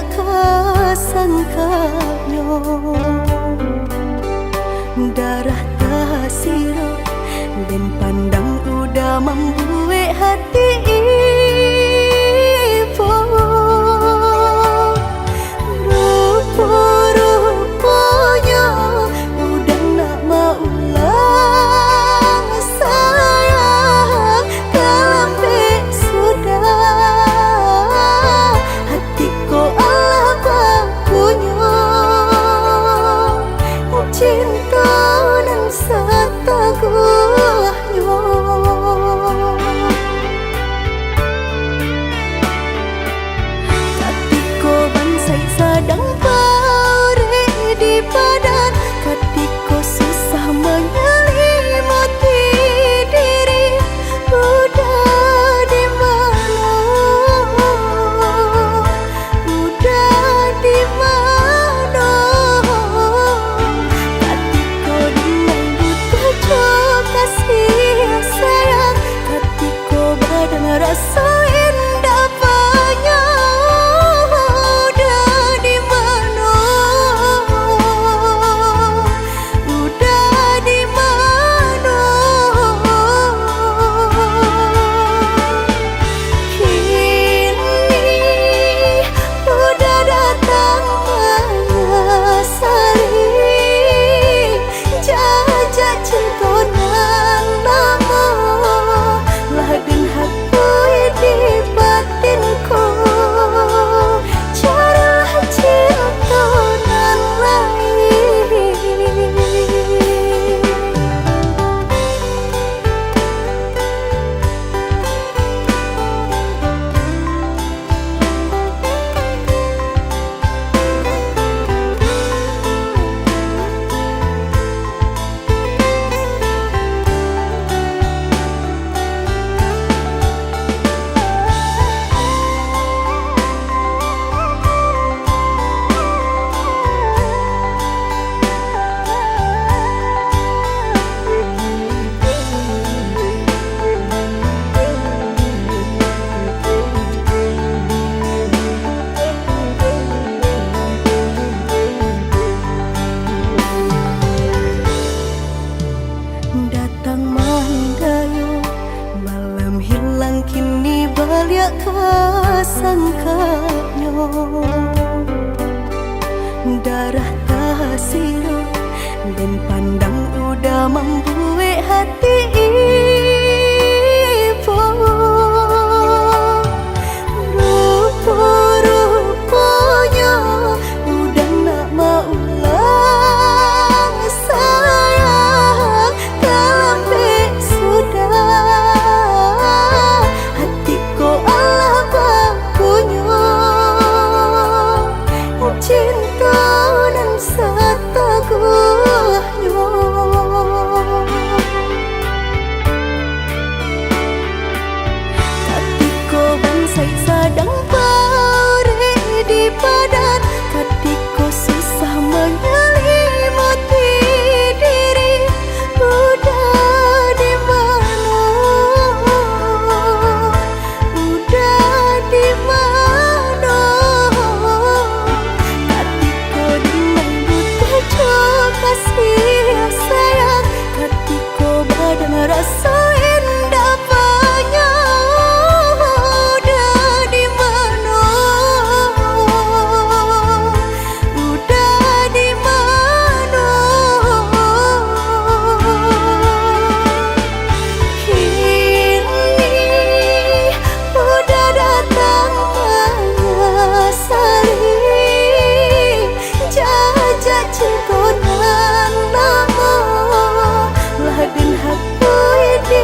baliak kasangkanyo darah tasiro dan pandang udah membuat hati ibu rupa-rupanya udah nak mau lah sayang kalambe sudah hatiku Allah bakunya cinta dan setaguhnya katiko bansai sadang pare di padan katiko susah menyelimati diri udah di mana udah di mana katiko dengan buta kasih sayang katiko badan rasa indah banyak udah di mana udah di mana kini udah datang sari jajak cintonan nama ladin hati di batinku cara cintonan lain datang mandayo malam hilang kini baliak kasangkanyo darah tasiro dan pandang udah membuat hati ibu rupa-rupanya udah nak mau lah sayang kalambe sudah hatiku Allah bakunya cinta dan setaguhnya katiko bansai sadang pare di padan katiko susah menyelimati diri udah di mana udah di mana katiko dengan buta kasih sayang katiko badan rasa indah banyak udah di mana udah di mana kini udah datang sari jajak cintonan nama ladin hati di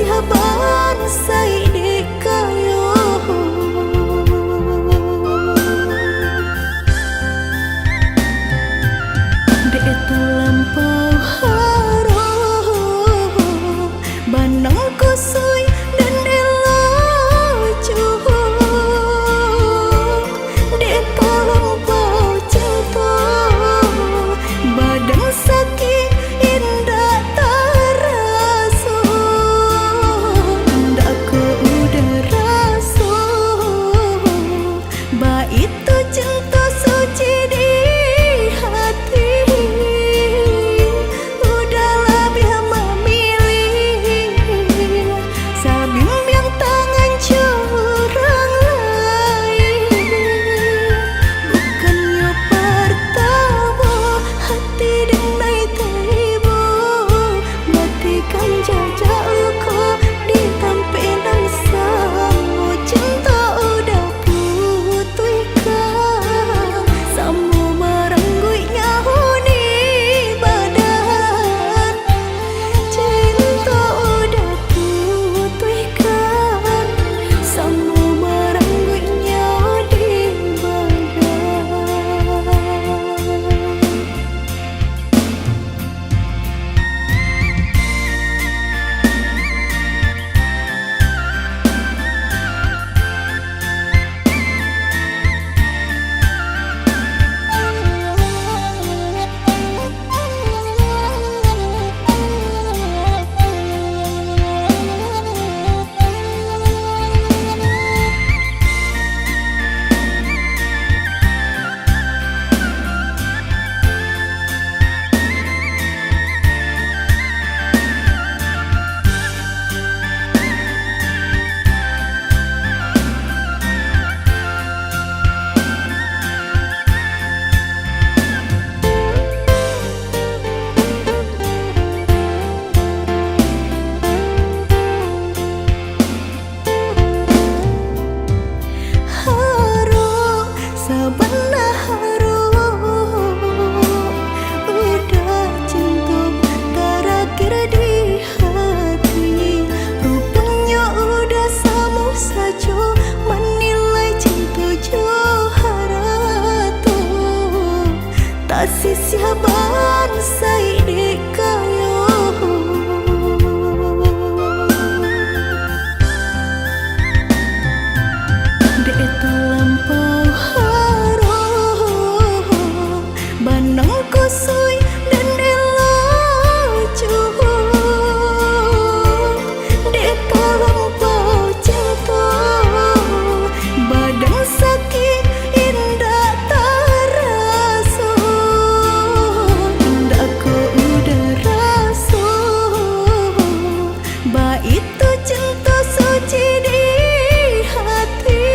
sihaban sai di kayo dek terlampau harum banang kusui dan elo dek terlampau cinta badan sakit indah terasa ndak ku udah rasa ba itu cinta suci di hati udahlah biar memilih sabim yang tangan curang lain bukannya pertama hati denai tiba matikan jajak luka di tampilan samu cinta udah putihkan samu merenggut nyahuni badan cinta udah putihkan samu merenggut nyah di badan. Harum, sebenar harum udah cinta terakhir di hati rupanya udah sama saja menilai cinta johara tu tak sihaban sai di kayo dek terlampau harum banang kusui dan elo dek terlampau cinta badan sakit indah terasa ndak ku udah rasa ba itu cinta suci di hati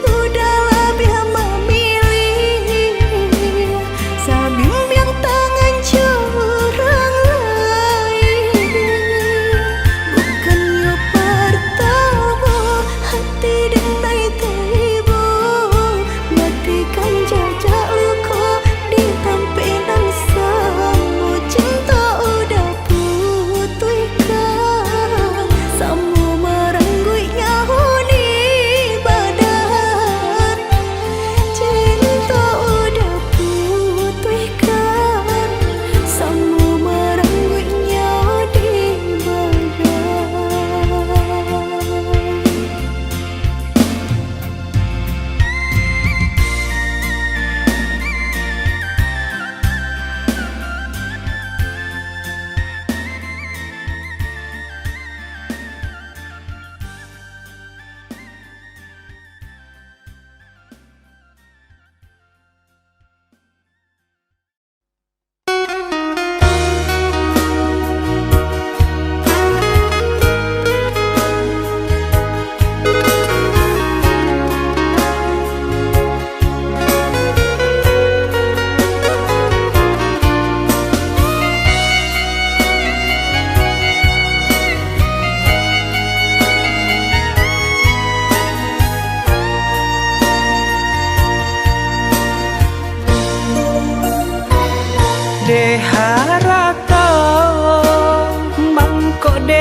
udahlah biar memilih sabim yang tangan curang lain bukannya pertama hati denai tiba matikan jajak luka di tampilan samu cinta udah putihkan samu merenggut nyahuni badan cinta udah putihkan samu merenggut nyah di de harata mangko de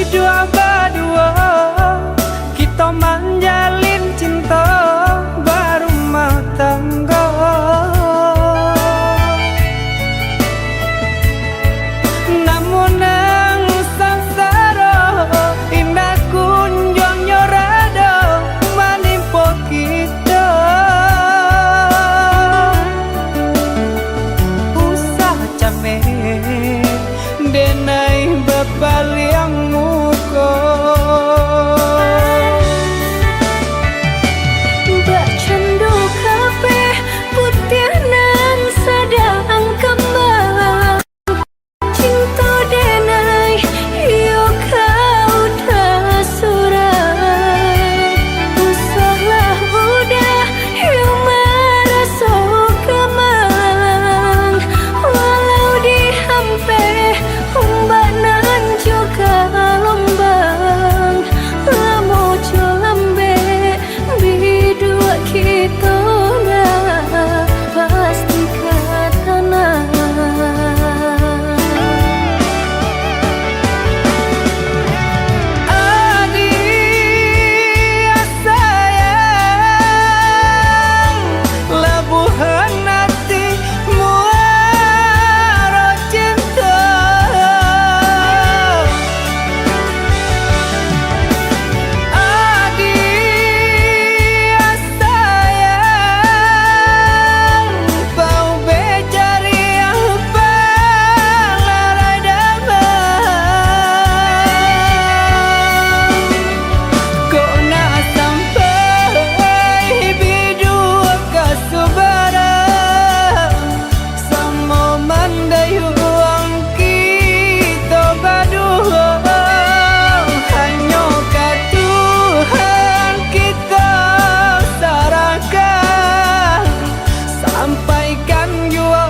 berdua berdua, kita menjalin cinta berumah tangga. Namun nang samsara indah kunjung nyorada menimpa kita. Usah capek denai bebaliang muka. Mbak Candu kape putih nan sedang kembang. Cinta denai yo kau dah surat. Usahlah udah yo merasa kemang. Walau dihampe umbak nan juga lombang. Lamo jolambe bidua kita nah pasti katana. Adik sayang, lebuhan hati muara cinta. Adik sayang, kau becari apa larai damai. Kau nak sampai bidua kasubara sama mandai uang kita berdua. Hanya ke Tuhan kita serahkan, sampaikan jua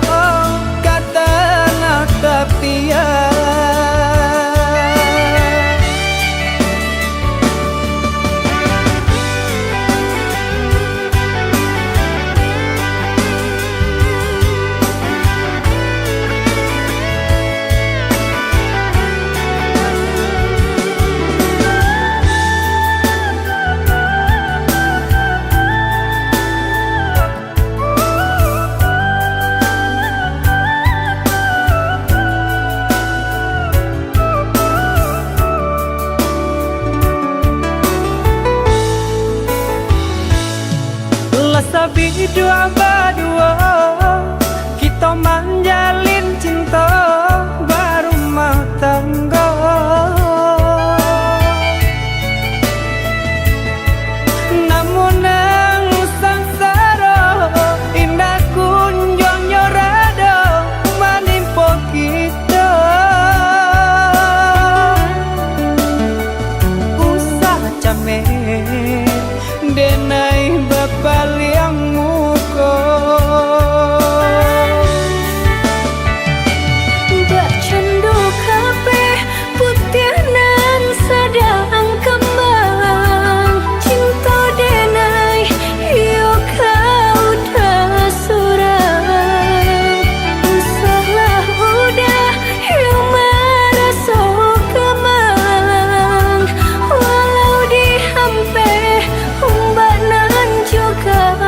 kata nak tepian. Lasa berdua berdua, kita menjalin cinta berumah tangga. Namun nang samsara indah kunjung nyorada menimpa kita. Usah capek denai bebaliang muka. Mbak Candu kape putih nan sedang kembang. Cinta denai yo kau dah surat. Usahlah udah yo merasa kemang. Walau dihampe umbak nan juga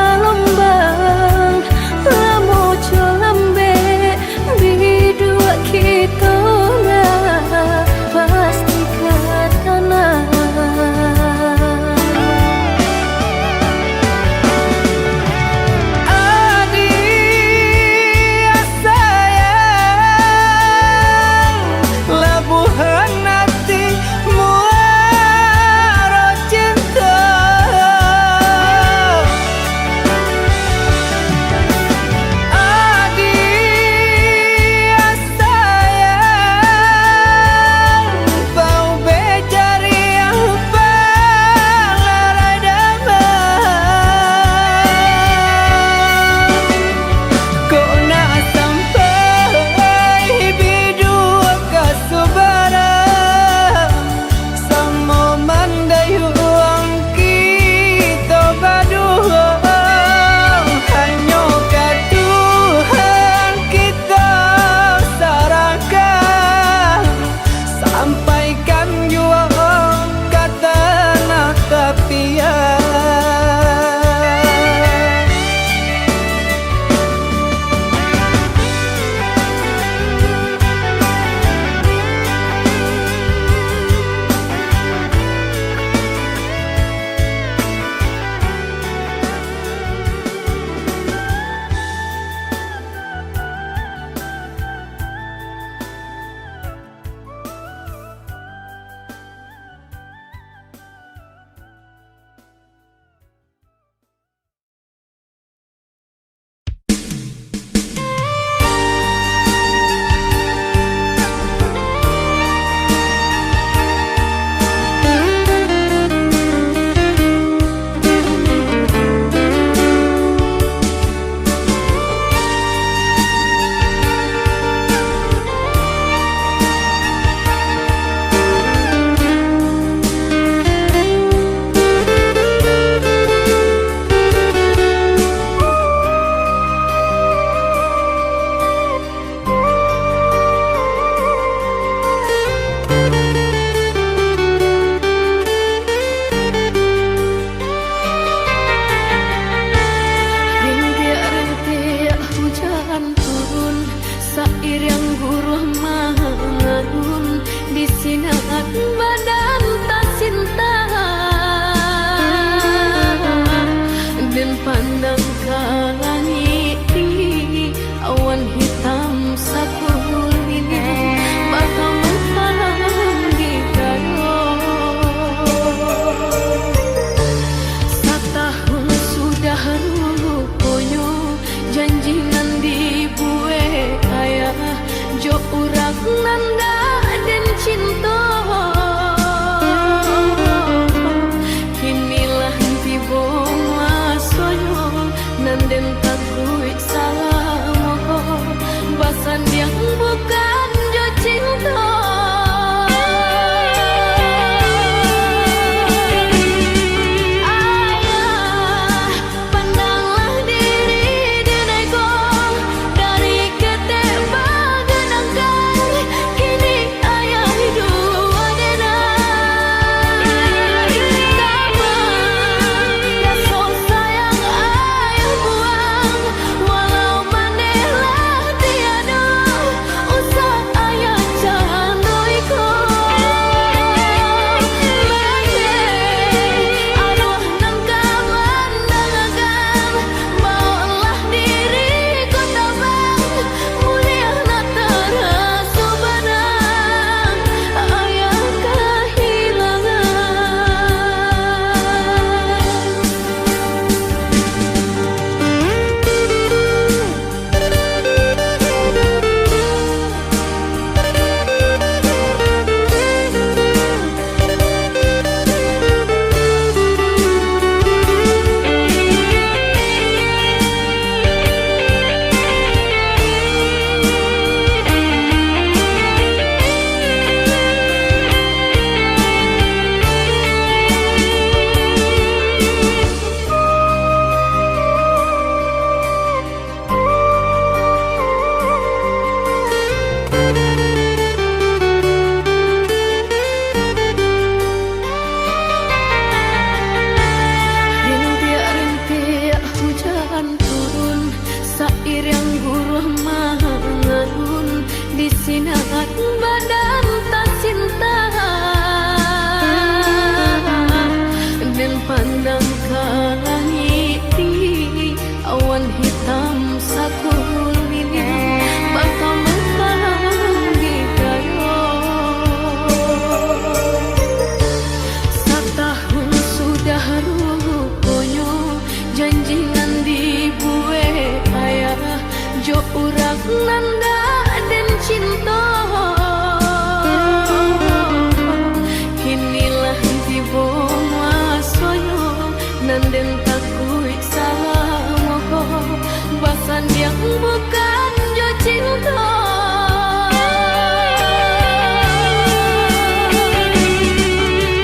hubungan yang bukan jo cinta.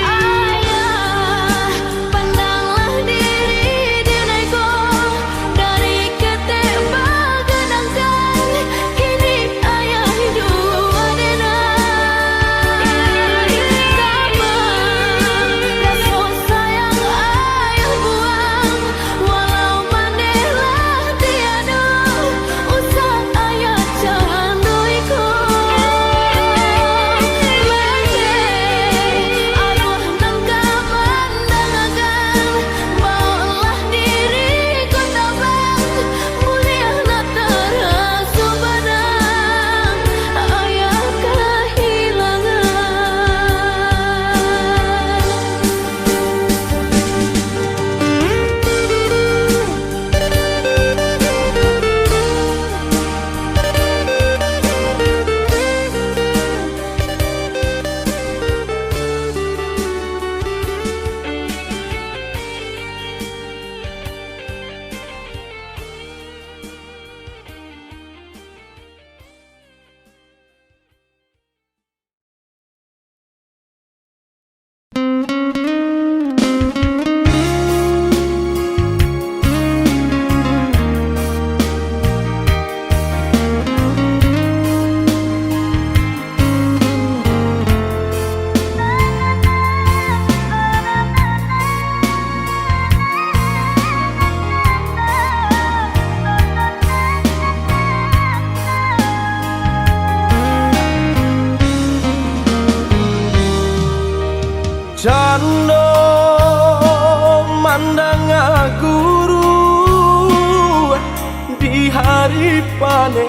Ayah, pandanglah diri denaiku dari ketembak genangkan. Kini ayah dua denai. Kamu rasa sayang ayah buang, walau manehlah tiada usah ayah canduiku. Aduh nangka pandangan, bawalah diriku tabang, mulia nak terasu badang, ayah kehilangan. Cando mandang guru di hari panen,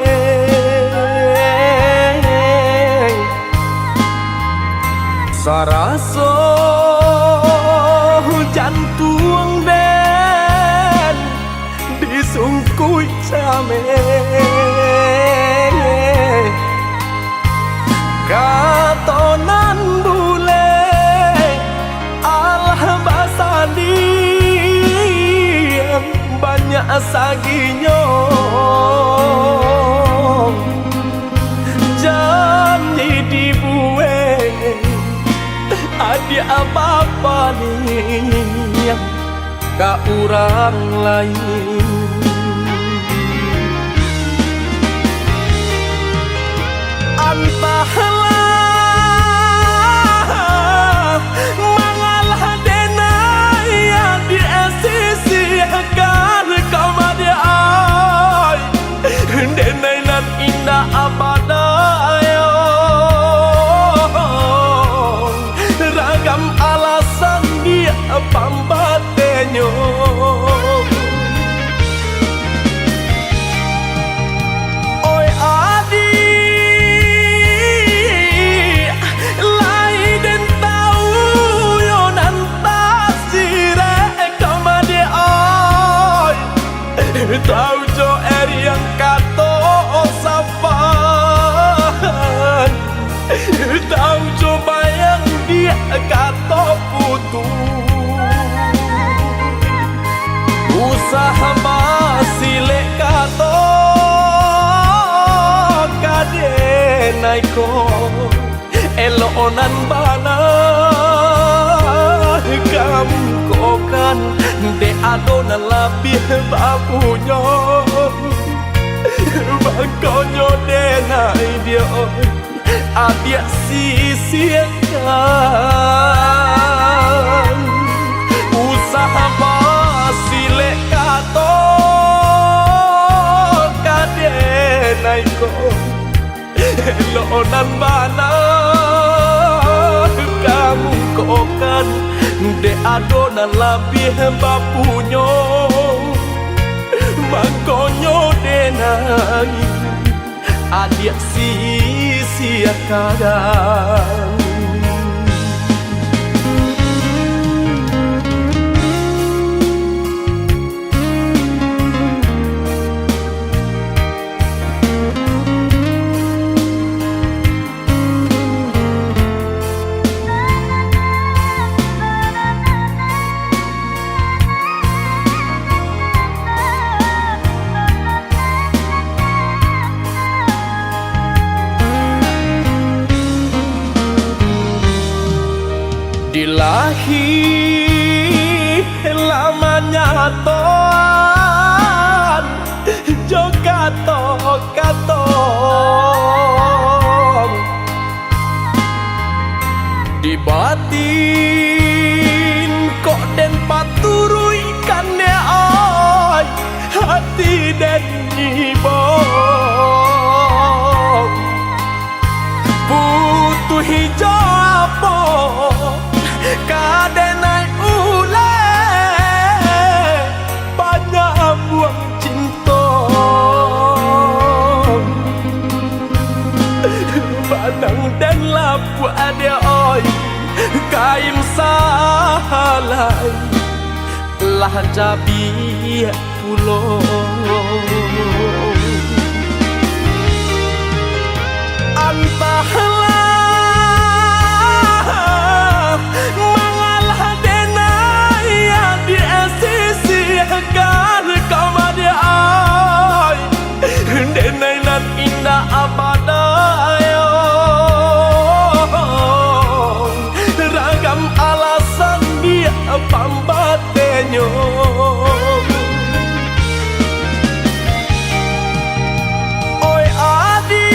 saraso jantung den disungkui camen, katonan bule banyak saginyo janji dibueng adik apa-apa nih ka orang lain. Entahlah mangalah denai yang diasisikan kamade ay denai nan indah abadayo ragam alasan dia pambatenyo. Oi adik lai den tau yo nan tasire kamade ay tau jo eri yang kato sapan tau jo bayang dia kato putu usaha basile kato kadenaiko elonan bana kamu kokan de adona labih bapunyo bakonyo denai dia adia sisiakan usaha basile kato kadenaiko elonan bana kamu kokan de adona labih bapunyo makonyo denai adik sia-siakan. Ahi lamanya toan Joka katong Di batin kok den paturui kan ya oi Hati den nyibong Butuh hijau apa kadenai ule banyak buang cinta Padang dan lapu ada oi kain salai lah jabi pulau Antahlah mengalah denai yang di sisi agar kau madi ai denai nan indah abadayo ragam alasan dia pambatenyo Oi adi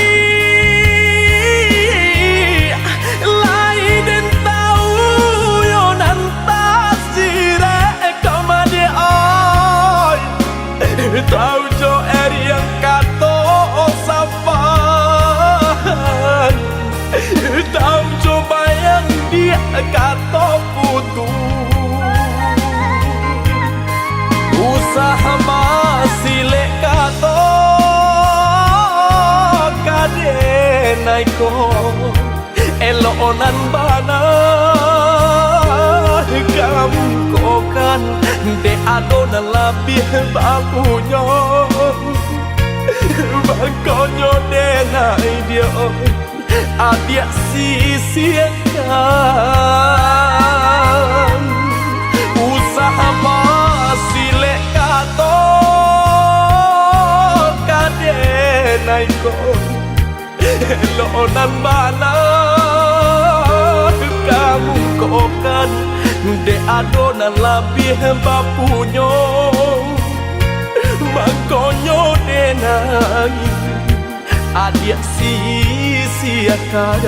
lain tahu yo nan tasire kau madi oi tahu jo yang kato safan tahu jo bayang dia kato putu usaha masih lek kato kadenai ko elonan bana kamu kokan de adona lebih bapunya bakonyo denai dia adia sisiakan usaha masih lek kato kadenai ko elonan bana kamu kokan de adona lebih bapunyo makonyo denai adia sisiakan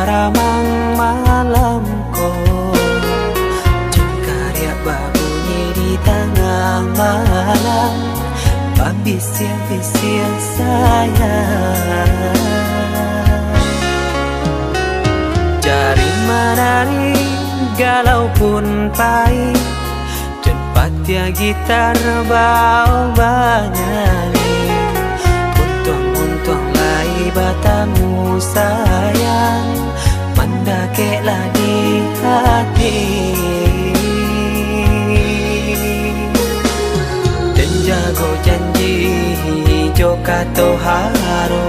Ramang malamku Cengkarya babunyi di tengah malam Babisir-bisir sayang Jari menari galau pun pahit Cepat ya gitar bau banyak Untung-untung lai batamu sayang Mendakeklah di hati Dan jago janji joka to haro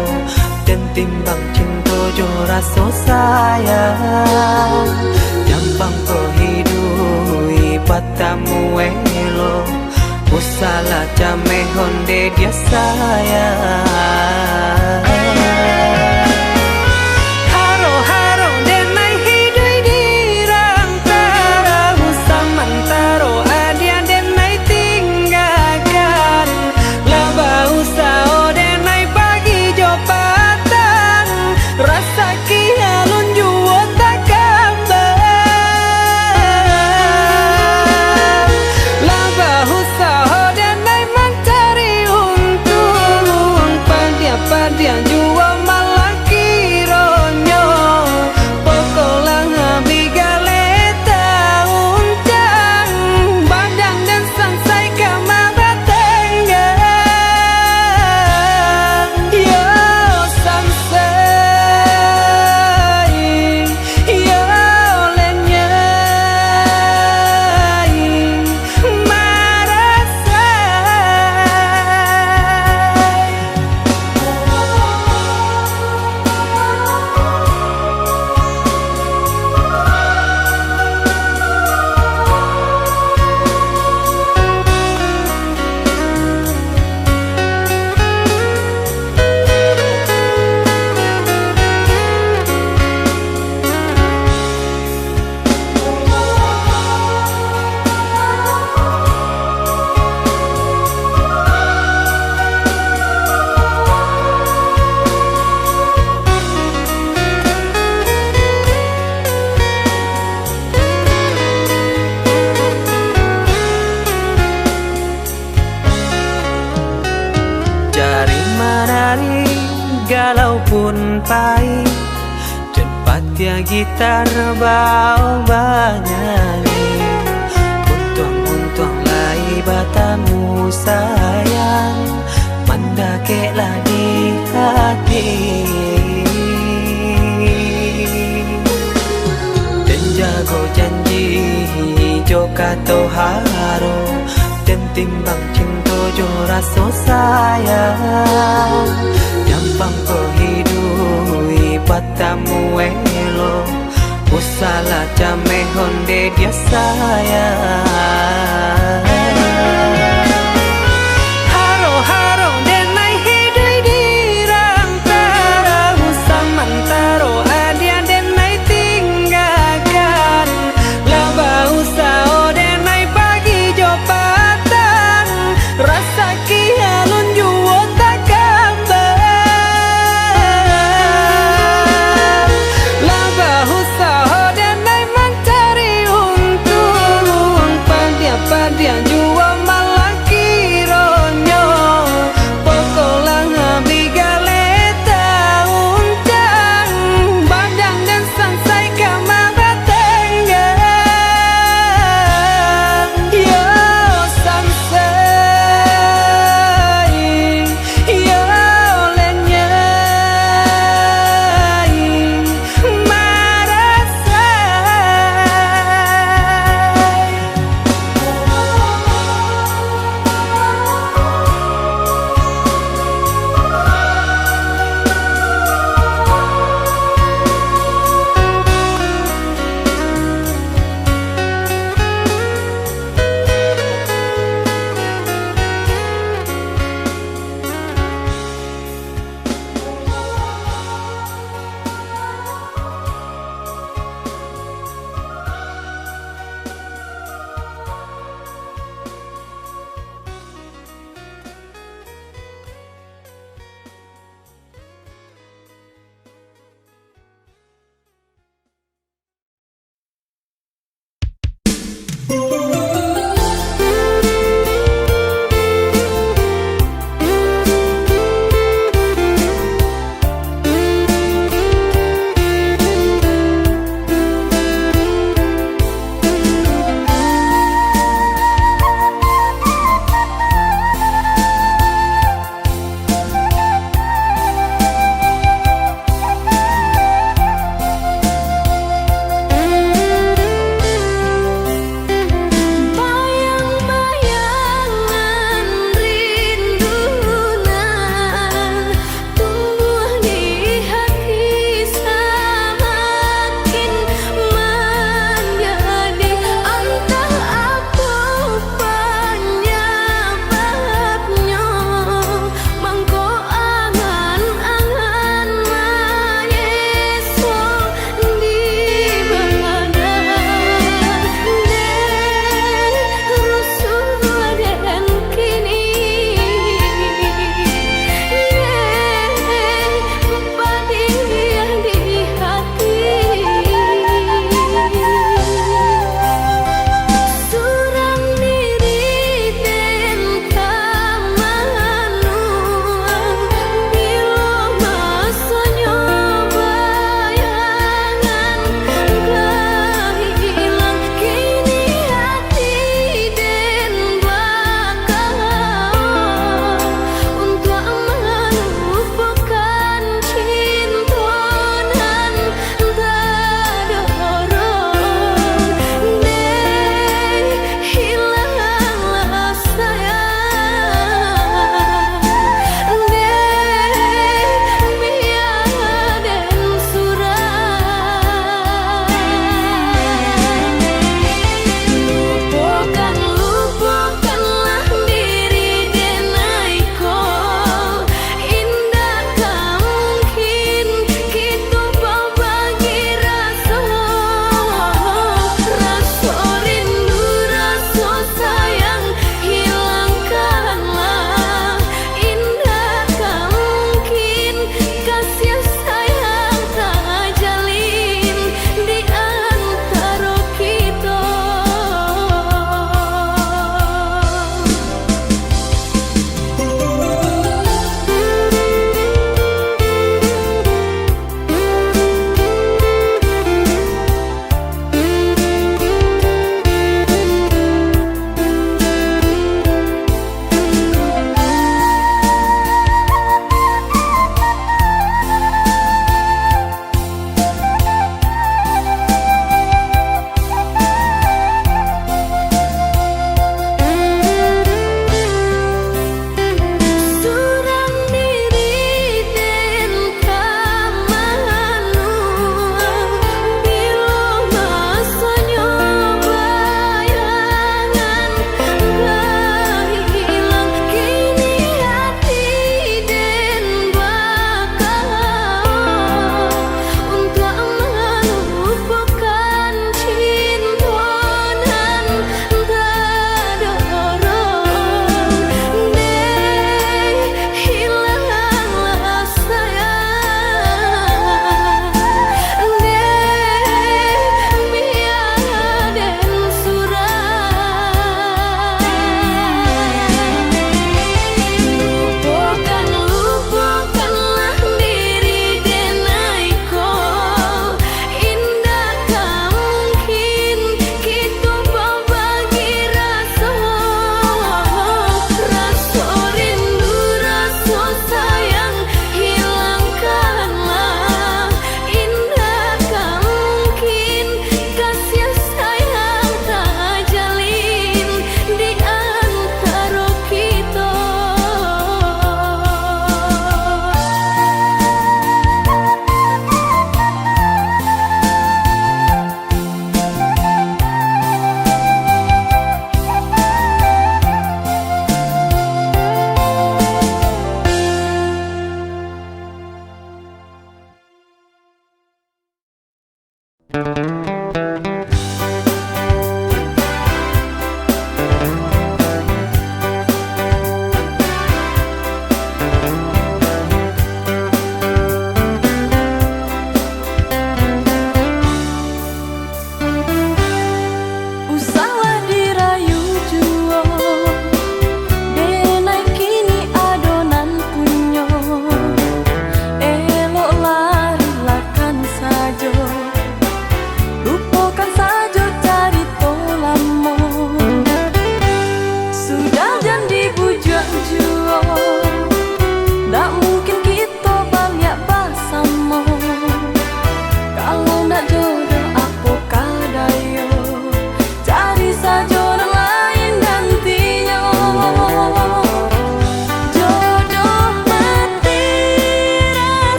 Dan timbang cinta jo raso sayang Jampang ko hidui patamu elo Usala jame honde dia sayang Haro haro galau pun pahit, cepat ya gitar bau banyak. Untung lai batamu sayang, mandakeklah di hati. Dan jago janji jo kato haro, dan timbang cinta jo rasa sayang. Jampang perhidui batamu elo, usala jame honde dia sayang. Haro haro denai hidui dirantara, samantaro adia denai tinggalkan. Laba usao denai pagi jopatan, rasa kialun juo tak gambar. Laba usao denai mencari untung,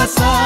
rasa